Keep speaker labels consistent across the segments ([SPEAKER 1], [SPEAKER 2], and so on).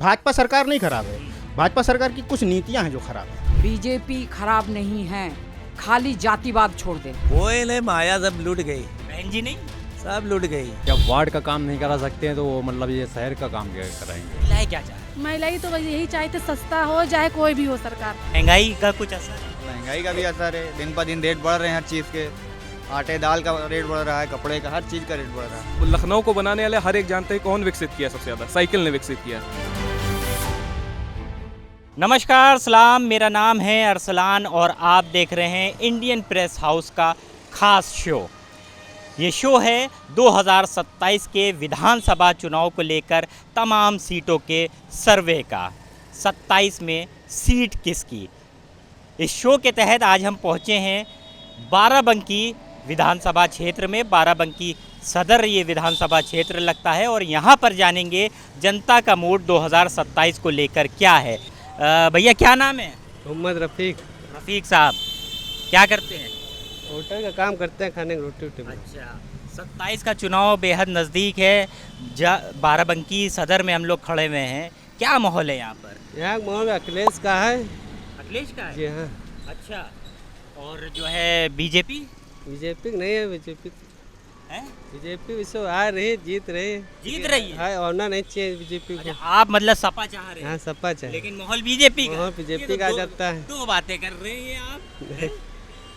[SPEAKER 1] भाजपा सरकार नहीं खराब है, भाजपा सरकार की कुछ नीतियां हैं जो खराब है।
[SPEAKER 2] बीजेपी खराब नहीं है, खाली जातिवाद छोड़ दे।
[SPEAKER 3] वो माया सब लूट गई,
[SPEAKER 4] बहन जी नहीं
[SPEAKER 3] सब लूट गई।
[SPEAKER 5] जब वार्ड का काम नहीं करा सकते हैं तो वो मतलब ये शहर का काम क्या कराएंगे।
[SPEAKER 4] महिलाएं क्या चाहती
[SPEAKER 6] महिलाई तो बस यही चाहते सस्ता हो चाहे कोई भी हो सरकार।
[SPEAKER 4] महंगाई का कुछ असर है?
[SPEAKER 7] महंगाई का भी असर है, दिन पर दिन रेट बढ़ रहे हैं हर चीज़ के। आटे दाल का रेट बढ़ रहा है, कपड़े का, हर चीज़ का रेट बढ़ रहा है।
[SPEAKER 8] लखनऊ को बनाने वाले हर एक जानते हैं कौन विकसित किया सबसे ज़्यादा, साइकिल ने विकसित किया।
[SPEAKER 4] नमस्कार सलाम, मेरा नाम है अरसलान और आप देख रहे हैं इंडियन प्रेस हाउस का खास शो। ये शो है 2027 के विधानसभा चुनाव को लेकर तमाम सीटों के सर्वे का। 27 में सीट किसकी, इस शो के तहत आज हम पहुँचे हैं बाराबंकी विधानसभा क्षेत्र में। बाराबंकी सदर ये विधानसभा क्षेत्र लगता है और यहाँ पर जानेंगे जनता का मूड 2027 को लेकर क्या है। भैया क्या नाम है?
[SPEAKER 9] मोहम्मद रफ़ीक।
[SPEAKER 4] रफ़ीक साहब क्या करते हैं?
[SPEAKER 9] होटल का काम करते हैं, खाने की रोटी वोटी।
[SPEAKER 4] अच्छा, 27 का चुनाव बेहद नज़दीक है। बाराबंकी सदर में हम लोग खड़े हुए हैं, क्या माहौल है यहाँ पर?
[SPEAKER 9] यहाँ माहौल अखिलेश का है।
[SPEAKER 4] अखिलेश का है?
[SPEAKER 9] जी हाँ।
[SPEAKER 4] अच्छा, और जो है बीजेपी?
[SPEAKER 9] बीजेपी नहीं है, बीजेपी
[SPEAKER 4] है?
[SPEAKER 9] बीजेपी विश्व आ रही, जीत रही
[SPEAKER 4] है।
[SPEAKER 9] होना नहीं चाहिए बीजेपी को।
[SPEAKER 4] अच्छा, आप मतलब सपा चाह रहे हैं?
[SPEAKER 9] हाँ सपा चाहिए,
[SPEAKER 4] लेकिन माहौल बीजेपी का।
[SPEAKER 9] माहौल बीजेपी का जाता है।
[SPEAKER 4] दो बातें कर रहे हैं आप।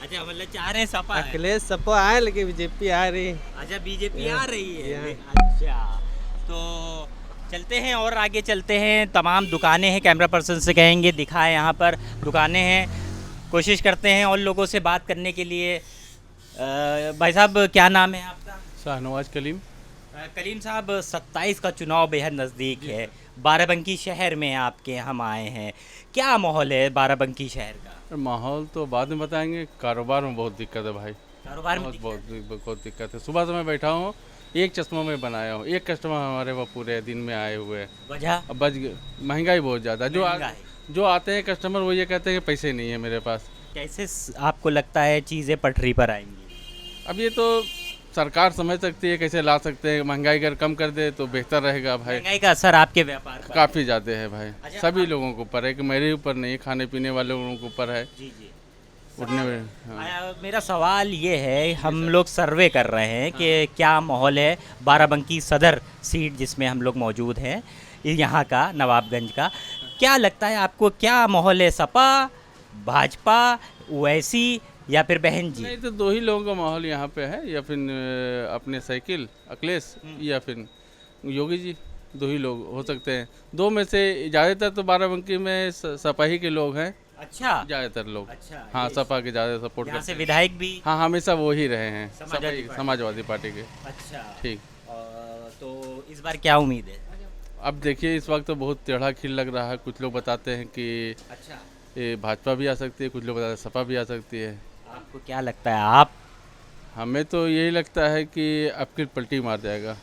[SPEAKER 4] अच्छा, मतलब चाह रहे हैं सपा है।
[SPEAKER 9] अखिलेश सपा आए लेकिन बीजेपी आ रही।
[SPEAKER 4] अच्छा, बीजेपी आ रही है।
[SPEAKER 9] हाँ।
[SPEAKER 4] अच्छा, तो चलते हैं और आगे चलते हैं। तमाम दुकानें हैं, कैमरा पर्सन से कहेंगे दिखाएं, यहाँ पर दुकानें हैं। कोशिश करते हैं और लोगों से बात करने के लिए। भाई साहब क्या नाम है आपका?
[SPEAKER 5] शाहनवाज कलीम।
[SPEAKER 4] कलीम साहब, 27 का चुनाव बेहद नज़दीक है। बाराबंकी शहर में आपके हम आए हैं, क्या माहौल है बाराबंकी शहर का?
[SPEAKER 5] माहौल तो बाद में बताएंगे, कारोबार में बहुत दिक्कत है भाई।
[SPEAKER 4] कारोबार में
[SPEAKER 5] बहुत दिक्कत है। सुबह से मैं बैठा हूँ, एक चश्मा में बनाया हूँ, एक कस्टमर हमारे वो पूरे दिन में आए हुए हैं।
[SPEAKER 4] वजह?
[SPEAKER 5] अब महंगाई बहुत ज़्यादा। जो आते हैं कस्टमर वो ये कहते हैं कि पैसे नहीं है मेरे पास।
[SPEAKER 4] कैसे आपको लगता है चीज़ें पटरी पर आएंगी?
[SPEAKER 5] अब ये तो सरकार समझ सकती है कैसे ला सकते हैं। महंगाई अगर कम कर दे तो बेहतर रहेगा भाई।
[SPEAKER 4] महंगाई का असर आपके व्यापार पर
[SPEAKER 5] काफ़ी ज़्यादा है भाई।
[SPEAKER 4] अच्छा,
[SPEAKER 5] सभी लोगों के ऊपर है, कि मेरे ऊपर नहीं, खाने पीने वाले लोगों के ऊपर है।
[SPEAKER 4] जी जी।
[SPEAKER 5] उठने में
[SPEAKER 4] मेरा सवाल ये है, हम लोग सर्वे कर रहे हैं कि क्या माहौल है बाराबंकी सदर सीट जिसमें हम लोग मौजूद हैं, यहाँ का नवाबगंज का। क्या लगता है आपको, क्या माहौल है? सपा, भाजपा, ओवैसी या फिर बहन जी?
[SPEAKER 5] नहीं तो दो ही लोगों का माहौल यहाँ पे है, या फिर अपने साइकिल अखिलेश या फिर योगी जी। दो ही लोग हो सकते हैं, दो में से। ज़्यादातर तो बाराबंकी में सपा ही के लोग हैं।
[SPEAKER 4] अच्छा,
[SPEAKER 5] ज़्यादातर लोग।
[SPEAKER 4] अच्छा,
[SPEAKER 5] हाँ, सपा के ज़्यादा सपोर्ट
[SPEAKER 4] यहाँ से
[SPEAKER 5] करते हैं।
[SPEAKER 4] विधायक भी?
[SPEAKER 5] हाँ, हमेशा वो ही रहे हैं,
[SPEAKER 4] समाजवादी
[SPEAKER 5] पार्टी के।
[SPEAKER 4] अच्छा,
[SPEAKER 5] ठीक।
[SPEAKER 4] तो इस बार क्या उम्मीद है?
[SPEAKER 5] अब देखिए, इस वक्त तो बहुत टेढ़ा खील लग रहा है। कुछ लोग बताते हैं कि
[SPEAKER 4] अच्छा,
[SPEAKER 5] ये भाजपा भी आ सकती है, कुछ लोग बताते हैं सपा भी आ सकती है।
[SPEAKER 4] आपको क्या लगता है? आप?
[SPEAKER 5] हमें तो यही लगता है कि अब की पलटी मार जाएगा,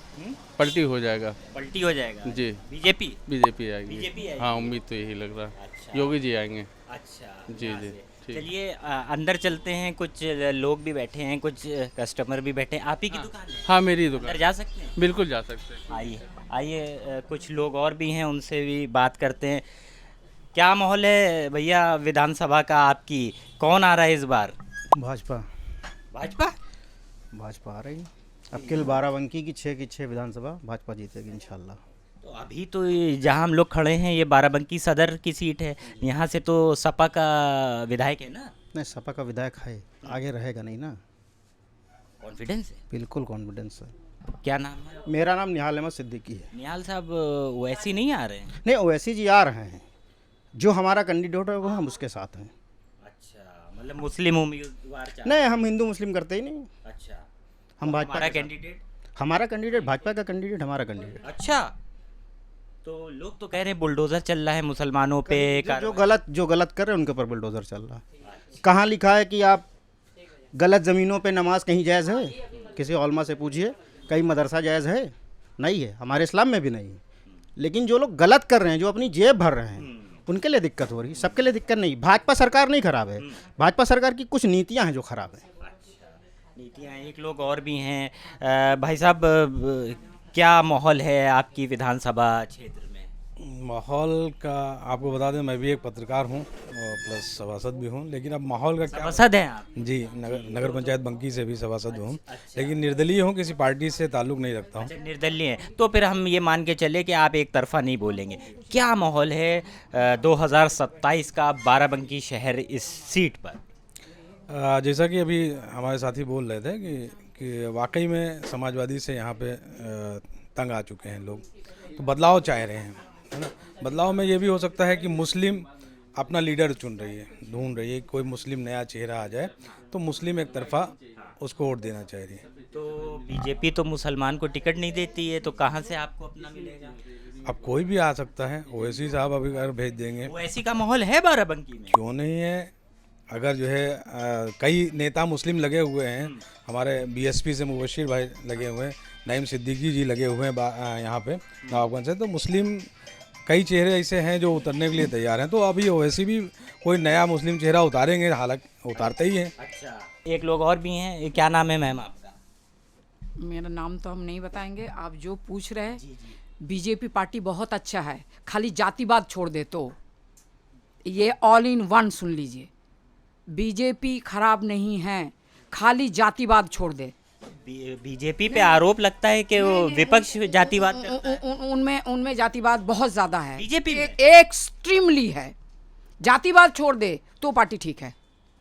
[SPEAKER 5] पलटी हो जाएगा।
[SPEAKER 4] पलटी हो जाएगा
[SPEAKER 5] जी।
[SPEAKER 4] बीजेपी
[SPEAKER 5] बीजेपी आएगी।
[SPEAKER 4] बीजेपी आएगी।
[SPEAKER 5] हाँ, उम्मीद तो यही लग रहा है।
[SPEAKER 4] अच्छा,
[SPEAKER 5] योगी जी आएंगे।
[SPEAKER 4] अच्छा
[SPEAKER 5] जी
[SPEAKER 4] यहाँ
[SPEAKER 5] जी,
[SPEAKER 4] से।
[SPEAKER 5] ठीक।
[SPEAKER 4] चलिए अंदर चलते हैं, कुछ लोग भी बैठे हैं, कुछ कस्टमर भी बैठे हैं। आप ही की दुकान है?
[SPEAKER 5] हाँ, मेरी
[SPEAKER 4] अंदर
[SPEAKER 5] दुकान।
[SPEAKER 4] जा सकते हैं?
[SPEAKER 5] बिल्कुल जा सकते हैं।
[SPEAKER 4] आइए आइए, कुछ लोग और भी हैं, उनसे भी बात करते हैं। क्या माहौल है भैया विधानसभा का आपकी? कौन आ रहा है इस बार?
[SPEAKER 1] भाजपा
[SPEAKER 4] भाजपा?
[SPEAKER 1] भाजपा आ रही। अब किल बाराबंकी की 6 की 6 विधानसभा भाजपा जीतेगी इंशाल्लाह।
[SPEAKER 4] तो अभी तो जहाँ हम लोग खड़े हैं ये बाराबंकी सदर की सीट है, यहाँ से तो सपा का विधायक है ना?
[SPEAKER 1] नहीं, सपा का विधायक है, आगे रहेगा नहीं ना।
[SPEAKER 4] कॉन्फिडेंस है?
[SPEAKER 1] बिल्कुल कॉन्फिडेंस है।
[SPEAKER 4] क्या नाम है?
[SPEAKER 1] मेरा नाम निहाल अहमद सिद्दीकी है।
[SPEAKER 4] निहाल साहब, वैसे नहीं आ रहे हैं?
[SPEAKER 1] नहीं, ओवैसी जी आ रहे हैं, जो हमारा कैंडिडेट है वो हम उसके साथ हैं।
[SPEAKER 4] अच्छा, मतलब मुस्लिम उम्मीदवार
[SPEAKER 1] नहीं, हम हिंदू मुस्लिम करते ही नहीं।
[SPEAKER 4] अच्छा,
[SPEAKER 1] हम भाजपा
[SPEAKER 4] हमारा
[SPEAKER 1] के साथ।
[SPEAKER 4] कैंडिडेट?
[SPEAKER 1] हमारा कैंडिडेट भाजपा का कैंडिडेट, हमारा कैंडिडेट।
[SPEAKER 4] अच्छा, तो लोग तो कह रहे हैं बुलडोजर चल रहा है मुसलमानों पे।
[SPEAKER 1] जो गलत कर रहे हैं उनके ऊपर बुलडोजर चल रहा है। कहाँ लिखा है कि आप गलत ज़मीनों पे नमाज कहीं जायज़ है? किसी उलमा से पूछिए, कहीं मदरसा जायज़ है? नहीं है, हमारे इस्लाम में भी नहीं है। लेकिन जो लोग गलत कर रहे हैं, जो अपनी जेब भर रहे हैं, उनके लिए दिक्कत हो रही है। सबके लिए दिक्कत नहीं। भाजपा सरकार नहीं खराब है, भाजपा सरकार की कुछ नीतियाँ हैं जो खराब हैं।
[SPEAKER 4] नीतियाँ। एक लोग और भी हैं। भाई साहब, क्या माहौल है आपकी विधानसभा क्षेत्र में?
[SPEAKER 10] माहौल का आपको बता दें, मैं भी एक पत्रकार हूँ और प्लस सभासद भी हूँ। लेकिन अब माहौल का क्या,
[SPEAKER 4] सभासद हैं आप?
[SPEAKER 10] जी, नगर पंचायत बंकी से भी सभासद हूँ। लेकिन निर्दलीय हूँ, किसी पार्टी से ताल्लुक़ नहीं रखता हूँ।
[SPEAKER 4] अच्छा, निर्दलीय हैं, तो फिर हम ये मान के चले कि आप एक तरफा नहीं बोलेंगे। क्या माहौल है 2027 का बाराबंकी शहर इस सीट पर?
[SPEAKER 10] जैसा कि अभी हमारे साथी बोल रहे थे कि वाकई में समाजवादी से यहाँ पे तंग आ चुके हैं लोग, तो बदलाव चाह रहे हैं, है ना। बदलाव में ये भी हो सकता है कि मुस्लिम अपना लीडर चुन रही है, ढूंढ रही है, कोई मुस्लिम नया चेहरा आ जाए तो मुस्लिम एक तरफा उसको वोट देना चाह रही है।
[SPEAKER 4] तो बीजेपी तो मुसलमान को टिकट नहीं देती है, तो कहाँ से आपको अपना मिलेगा?
[SPEAKER 10] अब कोई भी आ सकता है, ओवैसी साहब अभी अगर भेज देंगे।
[SPEAKER 4] ओवैसी का माहौल है बाराबंकी में?
[SPEAKER 10] क्यों नहीं है। अगर जो है कई नेता मुस्लिम लगे हुए हैं, हमारे बीएसपी से मुबशिर भाई लगे हुए हैं, नईम सिद्दीकी जी लगे हुए हैं यहाँ पे नवाबगंज से, तो मुस्लिम कई चेहरे ऐसे हैं जो उतरने के लिए तैयार हैं। तो अभी ओवैसी भी कोई नया मुस्लिम चेहरा उतारेंगे, हालांकि उतारते ही हैं।
[SPEAKER 4] अच्छा, एक लोग और भी हैं। क्या नाम है मैम आपका?
[SPEAKER 2] मेरा नाम तो हम नहीं बताएंगे, आप जो पूछ रहे हैं। बीजेपी पार्टी बहुत अच्छा है, खाली जातिवाद छोड़ दे तो ये ऑल इन वन सुन लीजिए। बीजेपी खराब नहीं है, खाली जातिवाद छोड़ दे।
[SPEAKER 4] बीजेपी पे आरोप लगता है कि वो विपक्ष जातिवाद करता है।
[SPEAKER 2] उनमें जातिवाद बहुत ज्यादा है,
[SPEAKER 4] बीजेपी
[SPEAKER 2] एक्सट्रीमली है। जातिवाद छोड़ दे तो पार्टी ठीक है,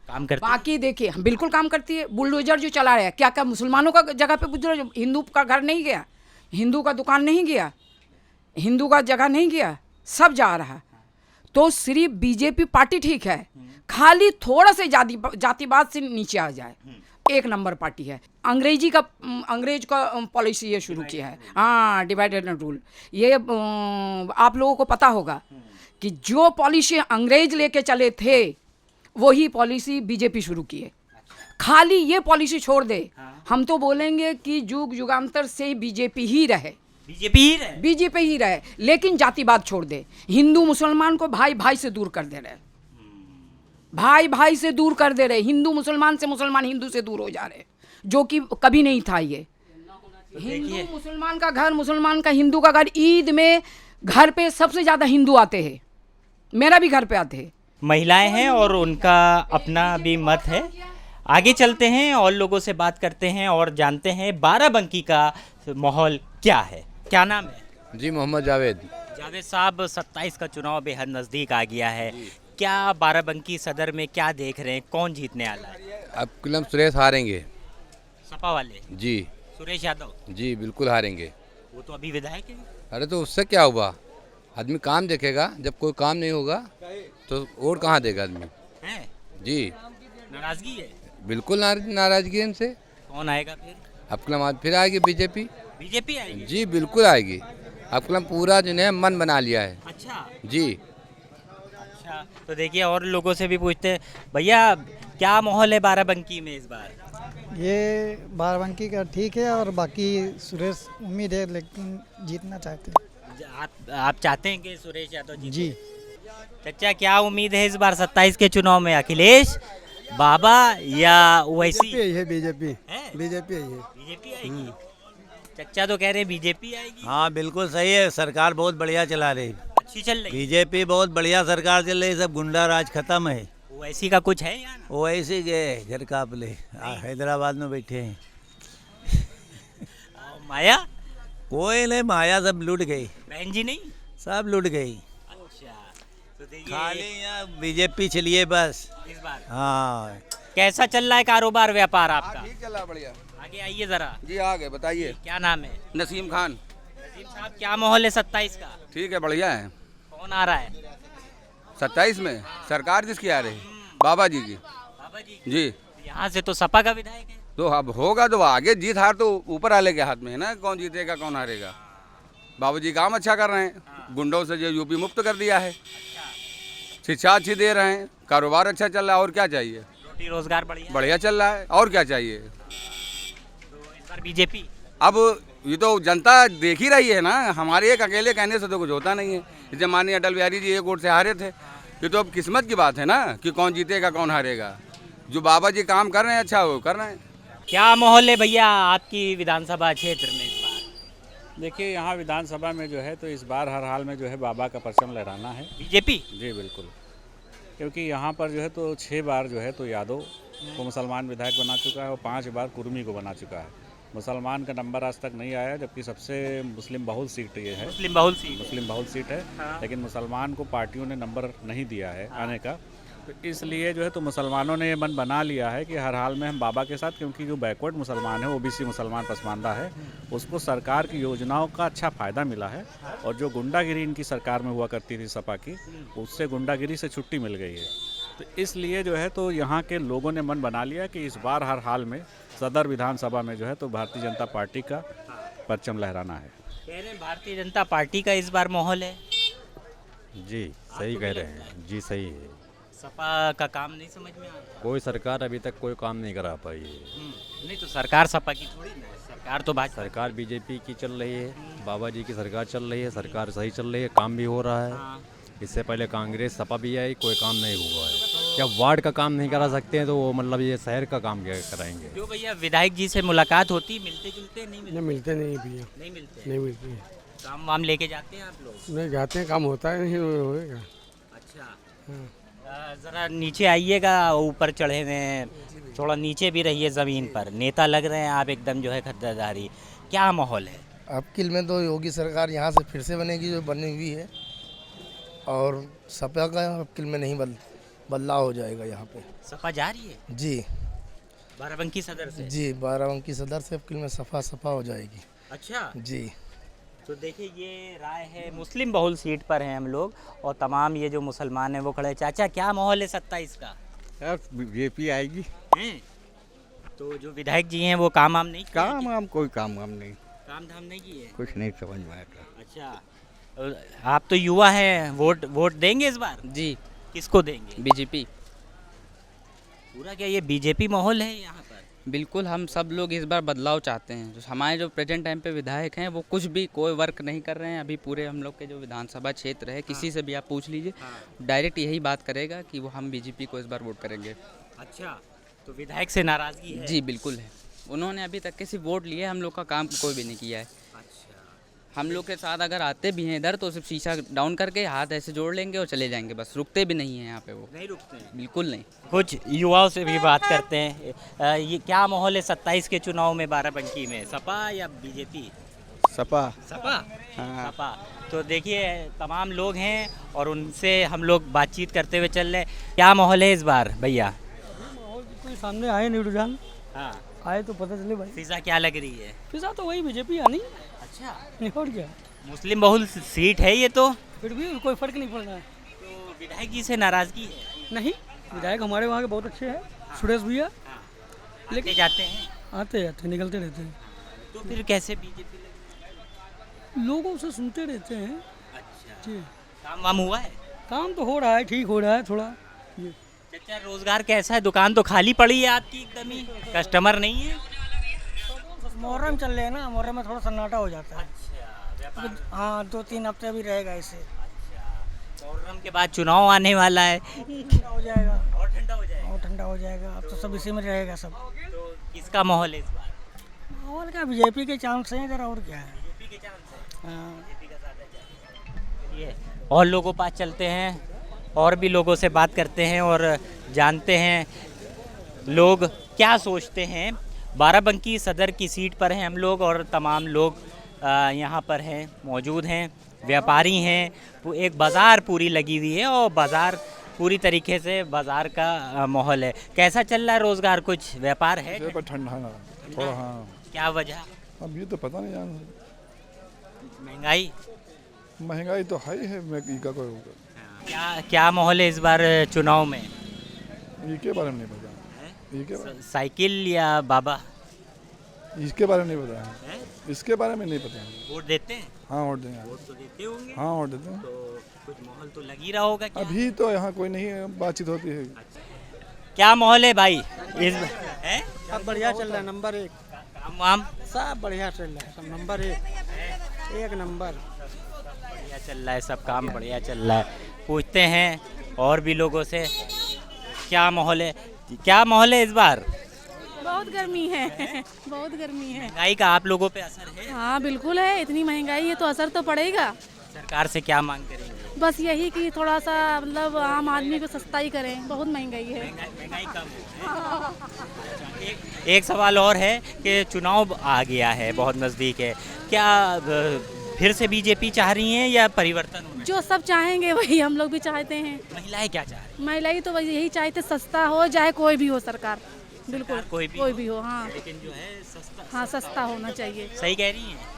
[SPEAKER 4] काम करती है।
[SPEAKER 2] बाकी देखिए बिल्कुल काम करती है। बुलडोजर जो चला रहा है, क्या क्या मुसलमानों का जगह पे बुलडोजर, हिंदू का घर नहीं गया, हिंदू का दुकान नहीं गया, हिंदू का जगह नहीं गया, सब जा रहा। तो सिर्फ बीजेपी पार्टी ठीक है, खाली थोड़ा से जातिवाद से नीचे आ जाए, एक नंबर पार्टी है। अंग्रेज का पॉलिसी ये शुरू किया है, हाँ, डिवाइडेड एंड रूल। ये आप लोगों को पता होगा कि जो पॉलिसी अंग्रेज लेके चले थे वही पॉलिसी बीजेपी शुरू की है। खाली ये पॉलिसी छोड़ दे, हम तो बोलेंगे कि युग युगांतर से बीजेपी ही रहे, बीजेपी ही रहे, लेकिन जातिवाद छोड़ दे। हिंदू मुसलमान को भाई भाई से दूर कर दे रहे, भाई भाई से दूर कर दे रहे, हिंदू मुसलमान से, मुसलमान हिंदू से दूर हो जा रहे, जो कि कभी नहीं था। ये हिंदू मुसलमान का घर, मुसलमान का हिंदू का घर, ईद में घर पे सबसे ज्यादा हिंदू आते हैं, मेरा भी घर पे आते हैं।
[SPEAKER 4] महिलाएं हैं और उनका अपना भी मत है। आगे चलते हैं और लोगों से बात करते हैं और जानते हैं बाराबंकी का माहौल क्या है। क्या नाम है?
[SPEAKER 11] जी, मोहम्मद जावेद।
[SPEAKER 4] जावेद साहब, 27 का चुनाव बेहद नज़दीक आ गया है, क्या बाराबंकी सदर में क्या देख रहे हैं, कौन जीतने वाला है?
[SPEAKER 11] अब कलम सुरेश हारेंगे।
[SPEAKER 4] सपा वाले?
[SPEAKER 11] जी।
[SPEAKER 4] सुरेश यादव?
[SPEAKER 11] जी, बिल्कुल हारेंगे।
[SPEAKER 4] वो तो अभी विधायक है।
[SPEAKER 11] अरे तो उससे क्या हुआ, आदमी काम देखेगा, जब कोई काम नहीं होगा तो वोट कहाँ देगा आदमी
[SPEAKER 4] है? जी। नाराजगी है?
[SPEAKER 11] बिल्कुल नाराजगी है इनसे।
[SPEAKER 4] कौन आएगा फिर?
[SPEAKER 11] अब कलम आज फिर आएगी बीजेपी।
[SPEAKER 4] बीजेपी आएगी?
[SPEAKER 11] जी, बिल्कुल आएगी। अब कलम पूरा जो है मन बना लिया है।
[SPEAKER 4] अच्छा
[SPEAKER 11] जी।
[SPEAKER 4] अच्छा, तो देखिए और लोगों से भी पूछते हैं, भैया क्या माहौल है बाराबंकी में इस बार?
[SPEAKER 12] ये बाराबंकी का ठीक है, और बाकी सुरेश उम्मीद है, लेकिन जीतना चाहते हैं।
[SPEAKER 4] आप चाहते हैं कि सुरेश यादव जीते?
[SPEAKER 12] जी।
[SPEAKER 4] चाचा, क्या उम्मीद है इस बार 27 के चुनाव में, अखिलेश, बाबा या ओवैसी?
[SPEAKER 12] बीजेपी
[SPEAKER 4] आएगी। चाचा तो कह रहे हैं बीजेपी आएगी।
[SPEAKER 3] हाँ, बिल्कुल सही है, सरकार बहुत बढ़िया चला रही,
[SPEAKER 4] अच्छी चल रही।
[SPEAKER 3] बीजेपी बहुत बढ़िया सरकार चल रही, सब गुंडा राज खत्म है।
[SPEAKER 4] ओवैसी का कुछ है यहाँ?
[SPEAKER 3] ओवैसी गए घर कापले, हैदराबाद में बैठे हैं।
[SPEAKER 4] माया?
[SPEAKER 3] कोई नहीं, माया सब लूट गई।
[SPEAKER 4] बहन जी नहीं?
[SPEAKER 3] सब लूट गई।
[SPEAKER 4] अच्छा, तो
[SPEAKER 3] खाली यहाँ बीजेपी चलिए बस
[SPEAKER 4] इस बार।
[SPEAKER 3] हाँ।
[SPEAKER 4] कैसा चल रहा है कारोबार व्यापार आपका?
[SPEAKER 11] ठीक चल रहा, बढ़िया।
[SPEAKER 4] आगे आइए जरा।
[SPEAKER 11] जी, आगे बताइए।
[SPEAKER 4] क्या नाम है?
[SPEAKER 11] नसीम खान।
[SPEAKER 4] नसीम साहब, क्या माहौल है 27 का?
[SPEAKER 11] ठीक है, बढ़िया है।
[SPEAKER 4] कौन आ रहा है
[SPEAKER 11] 27 में? सरकार जिसकी आ रही, बाबा जी की।
[SPEAKER 4] बाबा जी?
[SPEAKER 11] जी।
[SPEAKER 4] यहाँ से तो सपा का विधायक है।
[SPEAKER 11] तो अब होगा तो आगे, जीत हार तो ऊपर वाले के हाथ में है ना, कौन जीतेगा कौन हारेगा। बाबूजी काम अच्छा कर रहे हैं, गुंडों से जो यूपी मुक्त कर दिया है, शिक्षा अच्छी दे रहे हैं, कारोबार अच्छा चल रहा है, और क्या चाहिए।
[SPEAKER 4] रोटी रोजगार
[SPEAKER 11] बढ़िया चल रहा है, और क्या चाहिए।
[SPEAKER 4] तो इस बार बीजेपी?
[SPEAKER 11] अब ये तो जनता देख ही रही है ना, हमारे एक अकेले कहने से तो कुछ होता नहीं है। जैसे माननीय अटल बिहारी जी एक वोट से हारे थे, ये तो अब किस्मत की बात है ना कि कौन जीतेगा कौन हारेगा। जो बाबा जी काम कर रहे हैं अच्छा वो कर रहे हैं।
[SPEAKER 4] क्या माहौल है भैया आपकी विधानसभा क्षेत्र में इस बार?
[SPEAKER 13] देखिए यहाँ विधानसभा में जो है तो इस बार हर हाल में जो है बाबा का परचम लहराना है।
[SPEAKER 4] बीजेपी?
[SPEAKER 13] जी बिल्कुल, क्योंकि यहाँ पर जो है तो 6 बार जो है तो यादव को मुसलमान विधायक बना चुका है और 5 बार कुर्मी को बना चुका है। मुसलमान का नंबर आज तक नहीं आया, जबकि सबसे मुस्लिम बहुल सीट ये है।
[SPEAKER 4] मुस्लिम बहुल सीट
[SPEAKER 13] है।
[SPEAKER 4] हाँ।
[SPEAKER 13] लेकिन मुसलमान को पार्टियों ने नंबर नहीं दिया है आने का, तो इसलिए जो है तो मुसलमानों ने ये मन बना लिया है कि हर हाल में हम बाबा के साथ, क्योंकि जो बैकवर्ड मुसलमान है, ओबीसी मुसलमान पसमानदा है, उसको सरकार की योजनाओं का अच्छा फ़ायदा मिला है। और जो गुंडागिरी इनकी सरकार में हुआ करती थी सपा की, उससे गुंडागिरी से छुट्टी मिल गई है। तो इसलिए जो है तो यहाँ के लोगों ने मन बना लिया कि इस बार हर हाल में सदर विधानसभा में जो है तो भारतीय जनता पार्टी का परचम लहराना है।
[SPEAKER 4] कह रहे हैं भारतीय जनता पार्टी का इस बार माहौल है।
[SPEAKER 14] जी सही कह रहे हैं, जी सही है।
[SPEAKER 4] सपा का काम नहीं समझ में आता?
[SPEAKER 14] कोई सरकार अभी तक कोई काम नहीं करा पाई है।
[SPEAKER 4] नहीं तो सरकार सपा की थोड़ी ना है, सरकार तो भाजपा।
[SPEAKER 14] सरकार बीजेपी की चल रही है, बाबा जी की सरकार चल रही है, सरकार सही चल रही है, काम भी हो रहा है। इससे पहले कांग्रेस सपा भी आई, कोई काम नहीं हुआ है। जब वार्ड का काम नहीं करा सकते हैं तो वो मतलब ये शहर का काम क्या कराएंगे?
[SPEAKER 4] जो भैया विधायक जी से मुलाकात होती, मिलते जुलते नहीं मिलते?
[SPEAKER 9] मिलते नहीं भैया,
[SPEAKER 4] नहीं मिलते,
[SPEAKER 9] नहीं मिलते।
[SPEAKER 4] काम वाम लेके जाते हैं आप लोग?
[SPEAKER 9] नहीं जाते हैं, काम होता है नहीं होएगा।
[SPEAKER 4] अच्छा, ज़रा नीचे आइएगा, ऊपर चढ़े हुए हैं, थोड़ा नीचे भी रहिए ज़मीन पर। नेता लग रहे हैं आप एकदम जो है खद्दाधारी, क्या माहौल है?
[SPEAKER 15] अबकिल में तो योगी सरकार यहाँ से फिर से बनेगी जो बनी हुई है, और सपा का अबकिल में नहीं बदलाव हो जाएगा यहाँ पे।
[SPEAKER 4] सपा जा रही है?
[SPEAKER 15] जी,
[SPEAKER 4] बाराबंकी सदर से?
[SPEAKER 15] जी, बाराबंकी सदर से अबकिल में सपा हो जाएगी।
[SPEAKER 4] अच्छा
[SPEAKER 15] जी,
[SPEAKER 4] तो देखिए ये राय है, मुस्लिम बहुल सीट पर हैं हम लोग, और तमाम ये जो मुसलमान हैं वो खड़े। चाचा क्या माहौल है 27 का?
[SPEAKER 16] यार बीजेपी आएगी।
[SPEAKER 4] हैं? तो जो विधायक जी हैं वो काम वाम नहीं?
[SPEAKER 16] कोई काम वाम नहीं,
[SPEAKER 4] काम धाम नहीं किए?
[SPEAKER 16] कुछ नहीं समझ में आता।
[SPEAKER 4] अच्छा, आप तो युवा हैं, वोट देंगे इस बार?
[SPEAKER 17] जी।
[SPEAKER 4] किसको देंगे?
[SPEAKER 17] बीजेपी।
[SPEAKER 4] पूरा क्या ये बीजेपी माहौल है यहाँ पर?
[SPEAKER 17] बिल्कुल, हम सब लोग इस बार बदलाव चाहते हैं। जो हमारे जो प्रेजेंट टाइम पे विधायक हैं वो कुछ भी कोई वर्क नहीं कर रहे हैं। अभी पूरे हम लोग के जो विधानसभा क्षेत्र है, किसी से भी आप पूछ लीजिए, डायरेक्ट यही बात करेगा कि वो हम बीजेपी को इस बार वोट करेंगे।
[SPEAKER 4] अच्छा, तो विधायक से नाराजगी है?
[SPEAKER 17] जी बिल्कुल है। उन्होंने अभी तक के सिर्फ वोट लिए, हम लोग का काम कोई भी नहीं किया है। हम लोग के साथ अगर आते भी हैं इधर तो सिर्फ शीशा डाउन करके हाथ ऐसे जोड़ लेंगे और चले जाएंगे, बस रुकते भी नहीं हैं यहाँ पे। वो
[SPEAKER 4] नहीं रुकते हैं?
[SPEAKER 17] बिल्कुल नहीं।
[SPEAKER 4] कुछ युवाओं से भी बात करते हैं। ये क्या माहौल है 27 के चुनाव में बाराबंकी में, सपा या बीजेपी?
[SPEAKER 16] सपा।
[SPEAKER 4] सपा?
[SPEAKER 16] हाँ।
[SPEAKER 4] सपा। तो देखिए तमाम लोग हैं और उनसे हम लोग बातचीत करते हुए चल रहे हैं। क्या माहौल है इस बार भैया?
[SPEAKER 18] माहौल कोई सामने आए नहीं रुझान।
[SPEAKER 4] हाँ,
[SPEAKER 18] आए तो पता चले भाई।
[SPEAKER 4] फिजा क्या लग रही है?
[SPEAKER 18] फिजा तो वही बीजेपी आनी।
[SPEAKER 4] अच्छा,
[SPEAKER 18] और क्या,
[SPEAKER 4] मुस्लिम बहुल सीट है ये तो,
[SPEAKER 18] फिर भी कोई फर्क नहीं पड़ रहा है।
[SPEAKER 4] तो विधायक जी से नाराजगी है?
[SPEAKER 18] नहीं, विधायक हमारे वहाँ के बहुत अच्छे हैं, सुरेश भैया।
[SPEAKER 4] लेकिन जाते हैं,
[SPEAKER 18] आते जाते निकलते रहते हैं।
[SPEAKER 4] तो फिर कैसे बीजेपी?
[SPEAKER 18] लोगों से सुनते रहते हैं।
[SPEAKER 4] अच्छा
[SPEAKER 18] जी,
[SPEAKER 4] काम वाम हुआ है?
[SPEAKER 18] काम तो हो रहा है, ठीक हो रहा है थोड़ा।
[SPEAKER 4] चाचा रोजगार कैसा है? दुकान तो खाली पड़ी है आपकी एकदम ही, कस्टमर नहीं है?
[SPEAKER 18] मुहर्रम चल रहे हैं ना, मुहर्रम में थोड़ा सन्नाटा हो जाता है। अच्छा, हाँ 2-3 हफ्ते भी रहेगा ऐसे।
[SPEAKER 4] मुहर्रम के बाद चुनाव आने वाला है,
[SPEAKER 18] ठंडा हो जाएगा।
[SPEAKER 4] और ठंडा हो जाएगा?
[SPEAKER 18] और ठंडा हो जाएगा, अब तो सब इसी में रहेगा सब।
[SPEAKER 4] तो किसका माहौल है इस बार?
[SPEAKER 18] माहौल क्या, बीजेपी के चांस हैं इधर, और क्या है।
[SPEAKER 4] बीजेपी के चांस है?
[SPEAKER 18] हाँ।
[SPEAKER 4] बीजेपी का ज़्यादा चाहिए। और लोगों पास चलते हैं और भी लोगों से बात करते हैं और जानते हैं लोग क्या सोचते हैं। बाराबंकी सदर की सीट पर हैं हम लोग और तमाम लोग यहाँ पर हैं, मौजूद हैं, व्यापारी हैं। एक बाज़ार पूरी लगी हुई है और बाज़ार पूरी तरीके से बाज़ार का माहौल है। कैसा चल रहा है रोज़गार? कुछ व्यापार है?
[SPEAKER 19] ठंडा थोड़ा। हाँ,
[SPEAKER 4] क्या वजह?
[SPEAKER 19] अब ये तो पता नहीं यार।
[SPEAKER 4] महंगाई
[SPEAKER 19] तो है ही है, महंगाई का कोई होगा।
[SPEAKER 4] क्या माहौल है इस बार चुनाव में?
[SPEAKER 19] इसके बारे में नहीं पता।
[SPEAKER 4] साइकिल या बाबा?
[SPEAKER 19] इसके बारे में नहीं पता है। इसके बारे में नहीं पता है।
[SPEAKER 4] वोट देते हैं?
[SPEAKER 19] हाँ वोट देंगे।
[SPEAKER 4] वोट तो देते होंगे?
[SPEAKER 19] हाँ वोट देते हैं।
[SPEAKER 4] तो कुछ माहौल तो लग ही रहा होगा। क्या
[SPEAKER 19] अभी तो यहाँ कोई नहीं है, बातचीत होती है।
[SPEAKER 4] क्या माहौल है भाई इस है?
[SPEAKER 9] सब बढ़िया चल रहा है, नंबर 1।
[SPEAKER 4] काम वाम
[SPEAKER 9] सब बढ़िया चल रहा है, सब नंबर 1 नंबर।
[SPEAKER 4] बढ़िया चल रहा है, सब काम बढ़िया चल रहा है। पूछते हैं और भी लोगों से क्या माहौल है, क्या माहौल है इस बार?
[SPEAKER 6] बहुत गर्मी है बहुत गर्मी है।
[SPEAKER 4] महंगाई का आप लोगों पे असर है?
[SPEAKER 6] हाँ बिल्कुल है, इतनी महंगाई है तो असर तो पड़ेगा।
[SPEAKER 4] सरकार से क्या मांग करेंगे?
[SPEAKER 6] बस यही कि थोड़ा सा मतलब आम आदमी को सस्ता ही करें, बहुत महंगाई है।
[SPEAKER 4] महंगाई कम हो। एक सवाल और है कि चुनाव आ गया है, बहुत नज़दीक है, क्या फिर से बीजेपी चाह रही हैं या परिवर्तन होना?
[SPEAKER 6] जो सब चाहेंगे वही हम लोग भी चाहते हैं।
[SPEAKER 4] महिलाएं क्या चाह रही
[SPEAKER 6] महिलाएं तो वही यही चाहते, सस्ता हो, चाहे कोई भी हो सरकार, बिल्कुल
[SPEAKER 4] कोई
[SPEAKER 6] भी हो। हाँ
[SPEAKER 4] लेकिन जो है सस्ता,
[SPEAKER 6] हाँ सस्ता होना चाहिए।
[SPEAKER 4] सही कह रही हैं?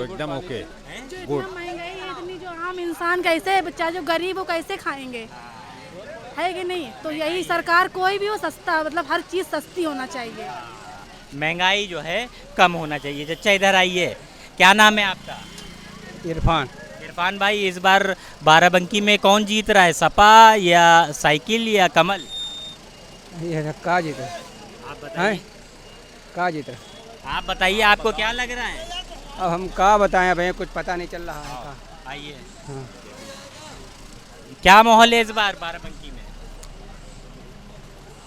[SPEAKER 14] एकदम ओके।
[SPEAKER 6] जो इतना महंगाई है, इतनी जो आम इंसान कैसे, बच्चा जो गरीब हो कैसे खाएंगे, है कि नहीं? तो यही सरकार कोई भी हो सस्ता, मतलब हर चीज़ सस्ती होना चाहिए।
[SPEAKER 4] महंगाई जो है कम होना चाहिए। चचा इधर आइए, क्या नाम है आपका?
[SPEAKER 9] इरफान।
[SPEAKER 4] इरफान भाई, इस बार बाराबंकी में कौन जीत रहा है, सपा या साइकिल या कमल?
[SPEAKER 9] ये का जीत है?
[SPEAKER 4] आप बताइए।
[SPEAKER 9] का जीत है?
[SPEAKER 4] आप बताइए, आपको क्या लग रहा है?
[SPEAKER 9] अब हम क्या बताएं भैया, कुछ पता नहीं चल रहा है।
[SPEAKER 4] आइए।
[SPEAKER 9] हाँ।
[SPEAKER 4] क्या माहौल है इस बार बाराबंकी में?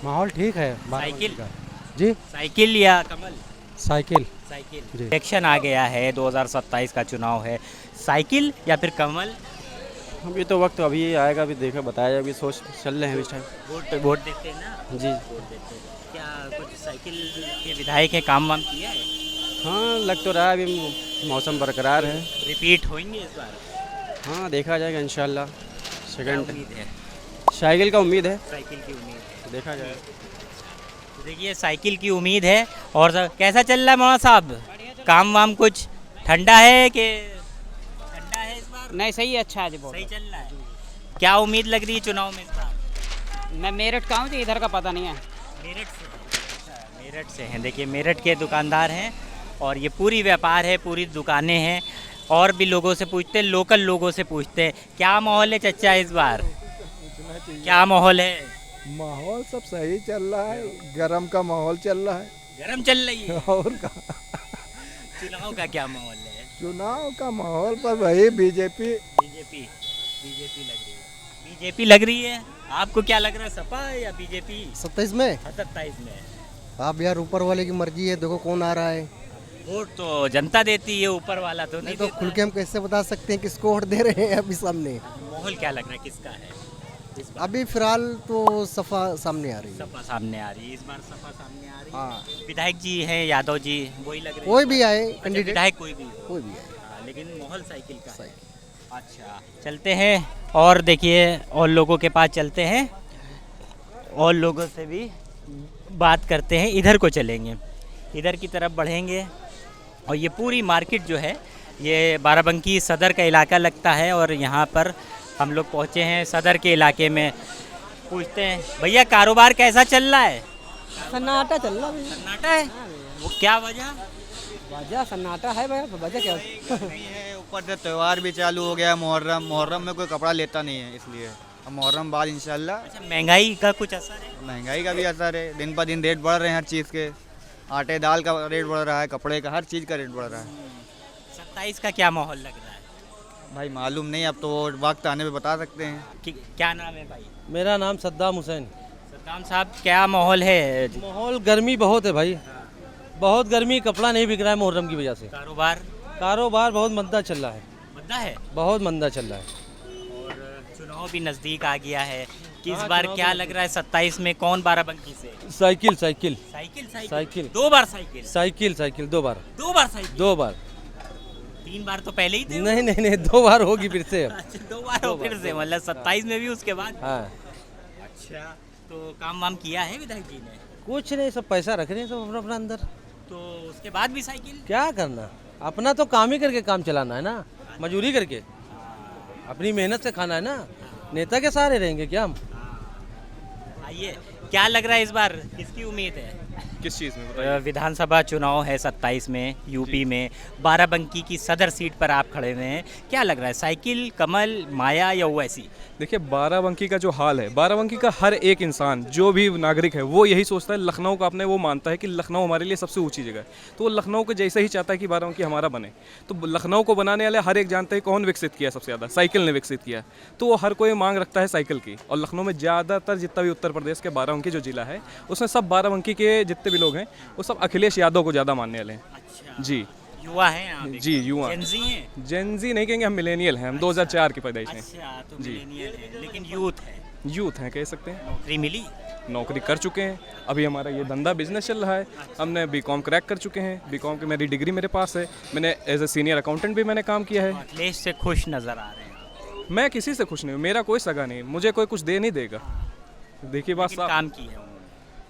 [SPEAKER 9] माहौल ठीक है।
[SPEAKER 4] साइकिल
[SPEAKER 9] जी?
[SPEAKER 4] साइकिल या कमल?
[SPEAKER 9] साइकिल।
[SPEAKER 4] साइकिल। इलेक्शन आ गया है, 2027 का चुनाव है, साइकिल या फिर कमल?
[SPEAKER 9] अभी तो वक्त अभी आएगा, अभी देखा बताया, अभी सोच चल रहे हैं इस टाइम।
[SPEAKER 4] वोट देते हैं ना?
[SPEAKER 9] जी।
[SPEAKER 4] वोट देते हैं। क्या कुछ साइकिल के विधायक के काम वाम किया है?
[SPEAKER 9] हाँ लग तो रहा है, अभी मौसम बरकरार है।
[SPEAKER 4] रिपीट होंगे इस बार?
[SPEAKER 9] हाँ देखा जाएगा इंशाल्लाह। सेकंड
[SPEAKER 4] उम्मीद है?
[SPEAKER 9] साइकिल का उम्मीद है।
[SPEAKER 4] साइकिल की उम्मीद है,
[SPEAKER 9] देखा जाए।
[SPEAKER 4] देखिए साइकिल की उम्मीद है। और कैसा चल रहा है मौलाना साहब, काम वाम कुछ ठंडा है कि ठंडा है इस बार?
[SPEAKER 20] नहीं सही है, अच्छा है जी, बहुत
[SPEAKER 4] सही चल रहा है। क्या उम्मीद लग रही है चुनाव में इस बार?
[SPEAKER 20] मैं मेरठ का हूँ तो इधर का पता नहीं है।
[SPEAKER 4] मेरठ से? मेरठ से हैं। देखिए मेरठ के दुकानदार हैं और ये पूरी व्यापार है, पूरी दुकानें हैं। और भी लोगों से पूछते हैं, लोकल लोगों से पूछते हैं क्या माहौल है चचा इस बार, क्या माहौल है?
[SPEAKER 19] माहौल सब सही चल रहा है, गरम का माहौल चल रहा है।
[SPEAKER 4] गरम चल रही है?
[SPEAKER 19] और का
[SPEAKER 4] चुनाव का क्या माहौल है?
[SPEAKER 19] चुनाव का माहौल पर वही बीजेपी
[SPEAKER 4] लग रही है। बीजेपी लग रही है। आपको क्या लग रहा है, सपा या बीजेपी?
[SPEAKER 21] 27 में?
[SPEAKER 4] 27 में।
[SPEAKER 21] आप यार ऊपर वाले की मर्जी है, देखो कौन आ रहा है।
[SPEAKER 4] वोट तो जनता देती है, ऊपर वाला तो नहीं
[SPEAKER 21] तो खुल के हम कैसे बता सकते हैं किसको वोट दे रहे हैं अभी सामने?
[SPEAKER 4] माहौल क्या लग रहा है, किसका है
[SPEAKER 21] अभी फिलहाल तो सपा सामने आ रही है।
[SPEAKER 4] सपा सामने आ रही है इस बार, सपा सामने आ रही है।
[SPEAKER 21] हाँ।
[SPEAKER 4] विधायक जी हैं यादव जी, वही लग रहे हैं?
[SPEAKER 21] कोई भी आए
[SPEAKER 4] अच्छा,
[SPEAKER 21] कैंडिडेट,
[SPEAKER 4] विधायक कोई भी हो।
[SPEAKER 21] कोई भी आए।
[SPEAKER 4] हाँ, लेकिन माहौल साइकिल का है। अच्छा चलते हैं और देखिए और लोगों के पास चलते हैं और लोगों से भी बात करते हैं। इधर को चलेंगे, इधर की तरफ बढ़ेंगे और ये पूरी मार्केट जो है ये बाराबंकी सदर का इलाका लगता है। और यहाँ पर हम लोग पहुँचे हैं सदर के इलाके में। पूछते हैं भैया कारोबार कैसा चल रहा है?
[SPEAKER 18] सन्नाटा चल रहा है।
[SPEAKER 4] सन्नाटा है? वो क्या वजह?
[SPEAKER 18] वजह सन्नाटा है भैया, वजह क्या
[SPEAKER 7] नहीं है, ऊपर से त्यौहार भी चालू हो गया, मुहर्रम में कोई कपड़ा लेता नहीं है, इसलिए अब मुहर्रम बाद इंशाल्लाह।
[SPEAKER 4] अच्छा, महंगाई का कुछ असर है?
[SPEAKER 7] महंगाई का भी असर है, दिन पर दिन रेट बढ़ रहे हैं हर चीज़ के। आटे दाल का रेट बढ़ रहा है, कपड़े का, हर चीज़ का रेट बढ़ रहा है।
[SPEAKER 4] 27 का क्या माहौल लग रहा है?
[SPEAKER 7] भाई मालूम नहीं, अब तो वक्त आने पे बता सकते हैं।
[SPEAKER 4] क्या नाम है भाई?
[SPEAKER 9] मेरा नाम सद्दाम हुसैन।
[SPEAKER 4] सद्दाम साहब क्या माहौल है?
[SPEAKER 9] माहौल गर्मी बहुत है भाई, बहुत गर्मी, कपड़ा नहीं बिक रहा है मुहर्रम की वजह से। कारोबार बहुत मंदा चल रहा है।
[SPEAKER 4] मंदा है?
[SPEAKER 9] बहुत मंदा चल रहा है।
[SPEAKER 4] और चुनाव भी नज़दीक आ गया है कि इस बार क्या लग रहा है 27 में कौन बाराबंकी से?
[SPEAKER 9] साइकिल साइकिल
[SPEAKER 4] साइकिल
[SPEAKER 9] साइकिल
[SPEAKER 4] 2 बार साइकिल
[SPEAKER 9] साइकिल 2 बार
[SPEAKER 4] साइकिल
[SPEAKER 9] 2 बार
[SPEAKER 4] 3 बार तो पहले ही थे।
[SPEAKER 9] नहीं 2 बार होगी फिर से।
[SPEAKER 4] अच्छा 2 बार हो फिर से, मतलब 27 में भी उसके बाद।
[SPEAKER 9] हाँ।
[SPEAKER 4] अच्छा तो काम वाम किया है विधायक जी ने?
[SPEAKER 9] कुछ नहीं, सब पैसा रख रहे हैं सब अपना अंदर।
[SPEAKER 4] तो उसके बाद भी साइकिल?
[SPEAKER 9] क्या करना, अपना तो काम ही करके काम चलाना है ना, मजदूरी करके अपनी मेहनत से खाना है ना, नेता के सहारे रहेंगे क्या हम?
[SPEAKER 4] आइए, क्या लग रहा है इस बार किसकी उम्मीद है?
[SPEAKER 8] किस चीज़ में बताइए?
[SPEAKER 4] विधानसभा चुनाव है 27 में यूपी में, बाराबंकी की सदर सीट पर आप खड़े हुए हैं, क्या लग रहा है साइकिल, कमल, माया या ओवैसी?
[SPEAKER 8] देखिए बाराबंकी का जो हाल है, बाराबंकी का हर एक इंसान जो भी नागरिक है वो यही सोचता है, लखनऊ का अपने वो मानता है कि लखनऊ हमारे लिए सबसे ऊंची जगह है, तो वो लखनऊ को जैसे ही चाहता है कि बाराबंकी हमारा बने। तो लखनऊ को बनाने वाले हर एक जानते हैं कौन विकसित किया सबसे ज़्यादा, साइकिल ने विकसित किया। तो वो हर कोई मांग रखता है साइकिल की। और लखनऊ में ज़्यादातर जितना भी उत्तर प्रदेश के बाराबंकी जो जिला है उसमें सब बाराबंकी के जितने भी लोग हैं वो सब अखिलेश यादव को ज़्यादा मानने वाले हैं। जी
[SPEAKER 4] युवा हैं आप?
[SPEAKER 8] जी युवा।
[SPEAKER 4] जेनजी हैं?
[SPEAKER 8] जेनजी नहीं कहेंगे, हम मिलेनियल हैं, हम 2004 की पैदाइश हैं।
[SPEAKER 4] अच्छा, तो
[SPEAKER 8] जी
[SPEAKER 4] मिलेनियल हैं, लेकिन यूथ है।
[SPEAKER 8] यूथ हैं कह सकते हैं।
[SPEAKER 4] नौकरी मिली?
[SPEAKER 8] नौकरी कर चुके हैं, अभी हमारा ये धंधा बिजनेस चल रहा है। हमने बीकॉम क्रैक कर चुके हैं, बीकॉम की मेरी डिग्री मेरे पास है, मैंने एज ए सीनियर अकाउंटेंट भी मैंने काम किया है।
[SPEAKER 4] अखिलेश से खुश नज़र आ रहे हैं?
[SPEAKER 8] मैं किसी से खुश नहीं हूँ, मेरा कोई सगा नहीं, मुझे कोई कुछ दे नहीं देगा। देखिए बात साफ,
[SPEAKER 4] काम की है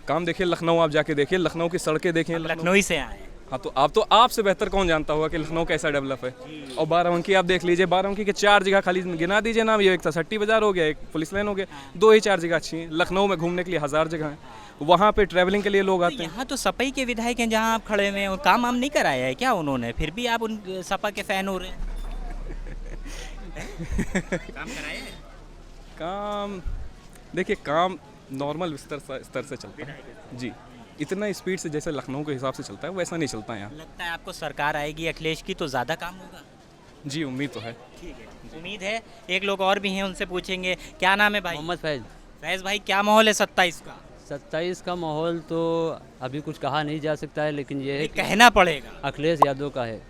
[SPEAKER 8] काम देखिए लखनऊ आप जाके देखिए, लखनऊ की सड़कें देखिए।
[SPEAKER 4] लखनऊ से आए हैं।
[SPEAKER 8] हाँ तो आपसे बेहतर कौन जानता होगा कि लखनऊ कैसा डेवलप है। और बाराबंकी आप देख लीजिए, बाराबंकी के 4 जगह खाली गिना दीजिए नाम, ये एक सट्टी बाजार हो गया, एक पुलिस लाइन हो गया, 2 ही 4 जगह अच्छी हैं। लखनऊ में घूमने के लिए 1000 जगह हैं, वहाँ पे ट्रैवलिंग के लिए लोग आते हैं।
[SPEAKER 4] यहाँ तो सपा के विधायक हैं जहाँ आप खड़े हुए हैं, काम वाम नहीं कराया है क्या उन्होंने, फिर भी आप उन सपा के फैन हो रहे हैं? काम कराया है?
[SPEAKER 8] काम देखिए, काम नॉर्मल स्तर से चलता है जी, इतना स्पीड से जैसे लखनऊ के हिसाब से चलता है वैसा नहीं चलता है यहाँ।
[SPEAKER 4] लगता है आपको सरकार आएगी अखिलेश की तो ज़्यादा काम होगा?
[SPEAKER 8] जी उम्मीद तो है।
[SPEAKER 4] ठीक है, उम्मीद है। एक लोग और भी हैं, उनसे पूछेंगे। क्या नाम है भाई?
[SPEAKER 5] मोहम्मद फैज़।
[SPEAKER 4] फैज़ भाई, क्या माहौल है 27 का?
[SPEAKER 5] 27 का माहौल तो अभी कुछ कहा नहीं जा सकता है, लेकिन ये है
[SPEAKER 4] कहना पड़ेगा
[SPEAKER 5] अखिलेश यादव का है।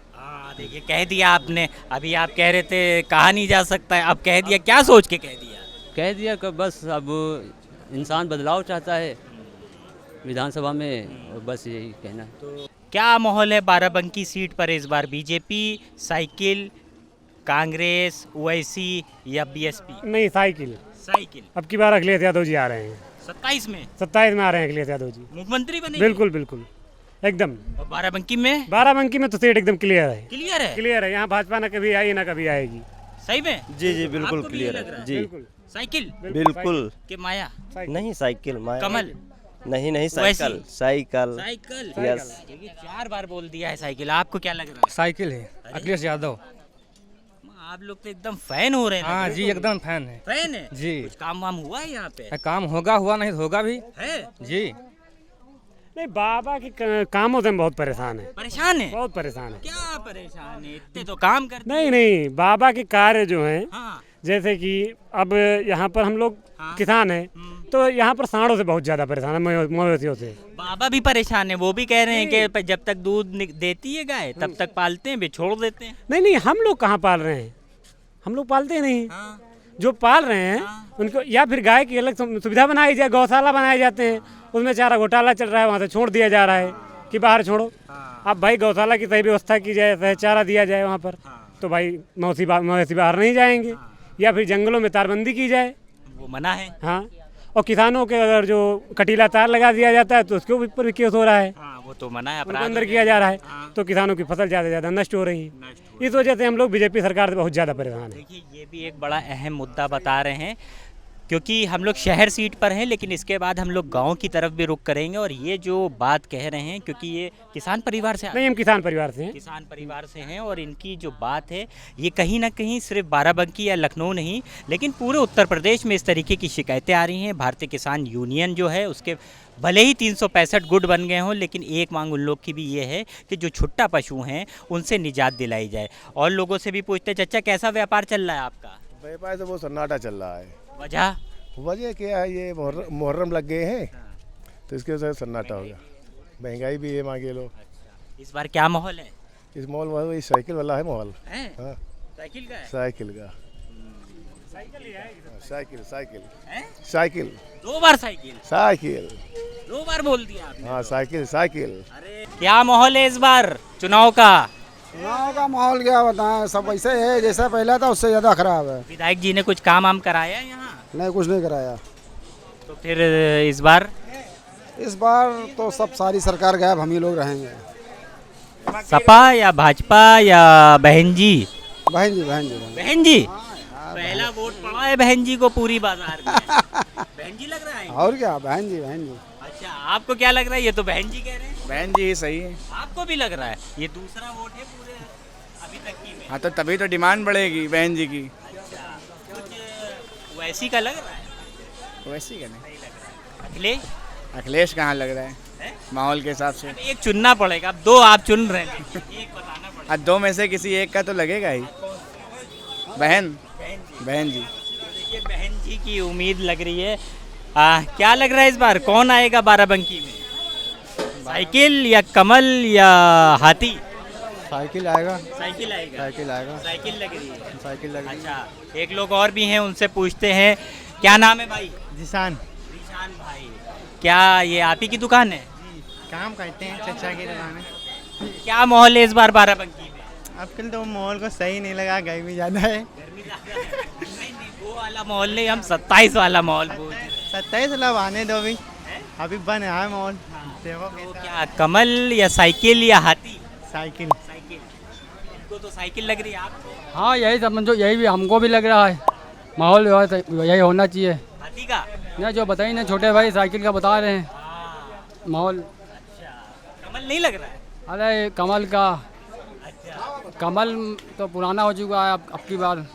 [SPEAKER 4] देखिए, कह दिया आपने, अभी आप कह रहे थे कहा नहीं जा सकता है, अब कह दिया। क्या सोच के कह दिया?
[SPEAKER 5] कह दिया कि बस अब इंसान बदलाव चाहता है विधानसभा में, और बस यही कहना।
[SPEAKER 4] तो क्या माहौल है बाराबंकी सीट पर इस बार? बीजेपी, साइकिल, कांग्रेस, ओवैसी या बीएसपी?
[SPEAKER 22] नहीं, साइकिल।
[SPEAKER 4] साइकिल।
[SPEAKER 22] अब की बार अखिलेश यादव जी आ रहे हैं
[SPEAKER 4] 27 में।
[SPEAKER 22] 27 में आ रहे हैं अखिलेश यादव जी,
[SPEAKER 4] मुख्यमंत्री बने?
[SPEAKER 22] बिल्कुल बिल्कुल एकदम।
[SPEAKER 4] और बाराबंकी में?
[SPEAKER 22] बाराबंकी में तो सीट एकदम क्लियर है।
[SPEAKER 4] क्लियर है?
[SPEAKER 22] क्लियर है, यहाँ भाजपा ना कभी आई ना कभी आएगी।
[SPEAKER 4] सही में?
[SPEAKER 23] जी बिल्कुल
[SPEAKER 4] आपको भी
[SPEAKER 23] क्लियर
[SPEAKER 4] ये लग रहा
[SPEAKER 23] है जी।
[SPEAKER 4] साइकिल?
[SPEAKER 23] बिल्कुल।
[SPEAKER 4] कि माया?
[SPEAKER 23] नहीं साइकिल, माया
[SPEAKER 4] कमल?
[SPEAKER 23] नहीं साइकिल। Cycle
[SPEAKER 4] cycle.
[SPEAKER 23] यस।
[SPEAKER 4] 4 बार बोल दिया है साइकिल। आपको क्या लग रहा है?
[SPEAKER 9] साइकिल है, अखिलेश यादव।
[SPEAKER 4] आप लोग तो एकदम फैन हो रहे हैं।
[SPEAKER 9] हाँ जी, एकदम फैन है।
[SPEAKER 4] फैन है
[SPEAKER 9] जी।
[SPEAKER 4] कुछ काम वाम हुआ है यहाँ पे?
[SPEAKER 9] काम होगा, हुआ नहीं तो होगा भी
[SPEAKER 4] है
[SPEAKER 9] जी।
[SPEAKER 22] नहीं, बाबा के कामों से हम बहुत परेशान है।
[SPEAKER 4] परेशान है?
[SPEAKER 22] बहुत परेशान है।
[SPEAKER 4] क्या परेशान है? इतने तो काम करते।
[SPEAKER 22] नहीं, बाबा के कार्य जो हैं,
[SPEAKER 4] हाँ।
[SPEAKER 22] जैसे कि अब यहाँ पर हम लोग किसान हैं, तो यहाँ पर सांडों से बहुत ज़्यादा परेशान है, मवेशियों से।
[SPEAKER 4] बाबा भी परेशान है, वो भी कह रहे हैं कि जब तक दूध देती है गाय तब तक पालते हैं, छोड़ देते हैं।
[SPEAKER 22] नहीं, हम लोग कहाँ पाल रहे हैं, हम लोग पालते ही नहीं। जो पाल रहे हैं उनको या फिर गाय की अलग सुविधा बनाई जाए, गौशाला बनाए जाते हैं, उसमें चारा घोटाला चल रहा है, वहाँ से छोड़ दिया जा रहा है कि बाहर छोड़ो। अब भाई गौशाला की सही व्यवस्था की जाए, सही चारा दिया जाए वहाँ पर, तो भाई मवेशी बाहर नहीं जाएंगे। या फिर जंगलों में तारबंदी की जाए,
[SPEAKER 4] वो मना है।
[SPEAKER 22] हाँ, और किसानों के अगर जो कटीला तार लगा दिया जाता है तो उसके ऊपर भी केस हो रहा है।
[SPEAKER 4] वो तो मना है,
[SPEAKER 22] उनको अंदर किया जा रहा है, तो किसानों की फसल ज़्यादा से ज़्यादा नष्ट हो रही है। इस वजह से हम लोग बीजेपी सरकार से बहुत ज़्यादा परेशान हैं।
[SPEAKER 4] देखिए, ये भी एक बड़ा अहम मुद्दा बता रहे हैं, क्योंकि हम लोग शहर सीट पर हैं, लेकिन इसके बाद हम लोग गांव की तरफ भी रुख करेंगे। और ये जो बात कह रहे हैं, क्योंकि ये किसान परिवार से
[SPEAKER 22] नहीं, हम किसान परिवार से हैं।
[SPEAKER 4] किसान परिवार से हैं, और इनकी जो बात है ये कहीं ना कहीं सिर्फ बाराबंकी या लखनऊ नहीं, लेकिन पूरे उत्तर प्रदेश में इस तरीके की शिकायतें आ रही हैं। भारतीय किसान यूनियन जो है उसके भले ही 365 गुट बन गए हों, लेकिन एक मांग उन लोग की भी ये है कि जो छुट्टा पशु हैं उनसे निजात दिलाई जाए। और लोगों से भी पूछते, चाचा कैसा व्यापार चल रहा है आपका?
[SPEAKER 24] व्यापार तो वो सन्नाटा चल रहा है।
[SPEAKER 4] वजह
[SPEAKER 24] क्या है, ये मुहर्रम लग गए हैं तो इसके वजह से सन्नाटा होगा। महंगाई भी है मांगे लोग।
[SPEAKER 4] इस बार क्या माहौल है?
[SPEAKER 24] इस माहौल वही साइकिल वाला है माहौल।
[SPEAKER 4] हाँ। साइकिल का है?
[SPEAKER 24] साइकिल का। साइकिल
[SPEAKER 4] 2 बार साइकिल 2 बार बोल दिया आपने।
[SPEAKER 24] हाँ, साइकिल।
[SPEAKER 4] अरे क्या माहौल है इस बार चुनाव का?
[SPEAKER 21] चुनाव का माहौल क्या बताएं, सब वैसे है जैसा पहला था, उससे ज़्यादा खराब है।
[SPEAKER 4] विधायक जी ने कुछ काम वाम कराया यहाँ?
[SPEAKER 21] नहीं, कुछ नहीं कराया।
[SPEAKER 4] तो फिर इस बार
[SPEAKER 21] तो सब सारी सरकार गायब, हम ही लोग रहेंगे।
[SPEAKER 4] सपा या भाजपा या बहन जी? बहन जी पहला वोट पड़ा है बहन जी को पूरी बाजार में। बहन जी लग रहा है?
[SPEAKER 21] और क्या, बहन जी।
[SPEAKER 4] अच्छा, आपको क्या लग रहा है? ये तो बहन जी कह रहे हैं।
[SPEAKER 7] बहन जी ही सही है।
[SPEAKER 4] आपको भी लग रहा है? ये दूसरा वोट है पूरे अभी तक की में।
[SPEAKER 7] हाँ, तो तभी तो डिमांड बढ़ेगी बहन जी की।
[SPEAKER 4] अच्छा, कुछ वैसी का लग रहा है?
[SPEAKER 7] वैसी का नहीं
[SPEAKER 4] लग रहा है।
[SPEAKER 7] अखिलेश कहाँ लग रहा है माहौल के हिसाब से?
[SPEAKER 4] एक चुनना पड़ेगा, अब 2 आप चुन रहे हैं, एक बताना पड़ेगा।
[SPEAKER 7] अब 2 में से किसी एक का तो लगेगा ही। बहन जी।
[SPEAKER 4] देखिए, बहन जी की उम्मीद लग रही है। क्या लग रहा है इस बार कौन आएगा बाराबंकी में? साइकिल या कमल या हाथी?
[SPEAKER 7] साइकिल आएगा।
[SPEAKER 4] साइकिल आएगा।
[SPEAKER 7] साइकिल आएगा।
[SPEAKER 4] साइकिल लग रही है।
[SPEAKER 7] साइकिल लग रही है।
[SPEAKER 4] अच्छा, एक लोग और भी हैं, उनसे पूछते हैं। क्या नाम है भाई?
[SPEAKER 1] जिशान।
[SPEAKER 4] जिशान भाई, क्या ये आप ही की दुकान है?
[SPEAKER 1] काम करते हैं, चचा की दुकान है।
[SPEAKER 4] क्या माहौल है इस बार बाराबंकी में?
[SPEAKER 1] अब कल तो माहौल को सही नहीं लगा, गर्मी ज़्यादा है।
[SPEAKER 4] वो वाला माहौल नहीं, हम 27 वाला माहौल बोल रहे हैं।
[SPEAKER 1] 27 मतलब आने दो अभी बन रहा है माहौल। देखो
[SPEAKER 4] तो क्या कमल या साइकिल या हाथी?
[SPEAKER 1] साइकिल।
[SPEAKER 4] साइकिल। इनको तो साइकिल लग रही है, आपको?
[SPEAKER 5] हाँ यही समझो, यही भी हमको भी लग रहा है, माहौल यही होना चाहिए।
[SPEAKER 4] हाथी का?
[SPEAKER 5] ना जो बताइए ना, छोटे भाई साइकिल का बता रहे हैं माहौल।
[SPEAKER 4] कमल नहीं लग रहा है?
[SPEAKER 5] अरे कमल का, कमल तो पुराना हो चुका है, अब की बार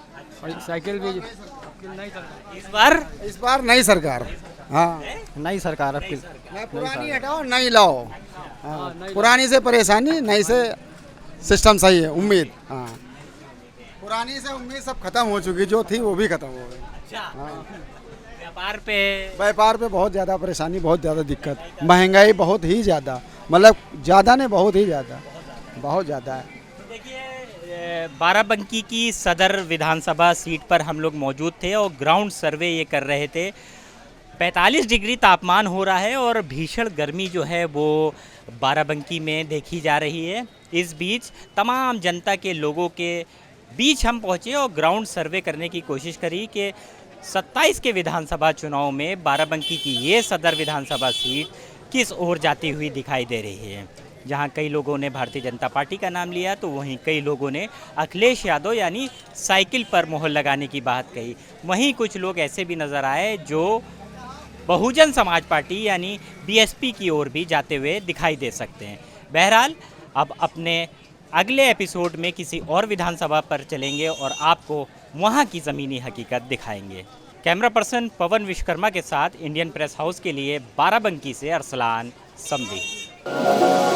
[SPEAKER 5] और साइकिल भी नहीं चल
[SPEAKER 21] इस बार नई सरकार। हाँ,
[SPEAKER 1] नई सरकार अब
[SPEAKER 21] पुरानी हटाओ, नई लाओ। हाँ, पुरानी से परेशानी, नई से सिस्टम सही है। उम्मीद, हाँ, पुरानी से उम्मीद सब खत्म हो चुकी, जो थी वो भी खत्म हो गई। हाँ। व्यापार पे बहुत ज़्यादा परेशानी, बहुत ज़्यादा दिक्कत, महंगाई बहुत ही ज़्यादा, मतलब ज़्यादा नहीं, बहुत ही ज़्यादा, बहुत ज़्यादा है।
[SPEAKER 4] बाराबंकी की सदर विधानसभा सीट पर हम लोग मौजूद थे और ग्राउंड सर्वे ये कर रहे थे। 45 डिग्री तापमान हो रहा है और भीषण गर्मी जो है वो बाराबंकी में देखी जा रही है। इस बीच तमाम जनता के लोगों के बीच हम पहुँचे और ग्राउंड सर्वे करने की कोशिश करी कि 27 के विधानसभा चुनाव में बाराबंकी की ये सदर विधानसभा सीट किस ओर जाती हुई दिखाई दे रही है। जहां कई लोगों ने भारतीय जनता पार्टी का नाम लिया तो वहीं कई लोगों ने अखिलेश यादव यानी साइकिल पर मोहर लगाने की बात कही। वहीं कुछ लोग ऐसे भी नज़र आए जो बहुजन समाज पार्टी यानी बीएसपी की ओर भी जाते हुए दिखाई दे सकते हैं। बहरहाल अब अपने अगले एपिसोड में किसी और विधानसभा पर चलेंगे और आपको वहाँ की ज़मीनी हकीकत दिखाएंगे। कैमरा पर्सन पवन विश्वकर्मा के साथ इंडियन प्रेस हाउस के लिए बाराबंकी से अरसलान समदी।